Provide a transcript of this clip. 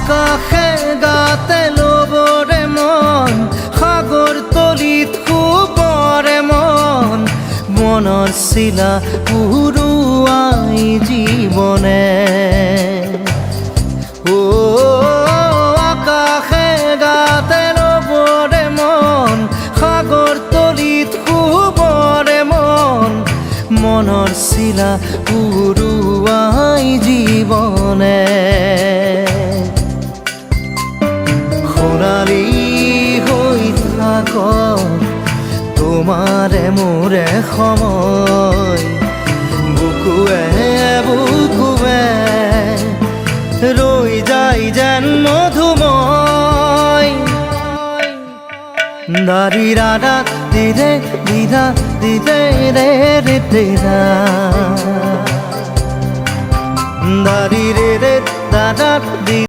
আকাশে গাতে ল'বৰে মন সাগৰ তলিত শুবৰে মন মনৰ চিলা উৰুৱাই জীৱনে আকাশে গাতে ল'বৰে মন সাগৰ তলিত শুবৰে মন মনৰ চিলা উৰুৱাই জীৱনে সোণালী হৈ থাক তোমাৰে মোৰে সময় বুকুৱে বুকুৱে ৰৈ যায় যেন মধুময় দাৰি ৰাধা দিদে দিদা দিদে ৰে ৰে দিদা দাৰি ৰে ৰে দাদা দি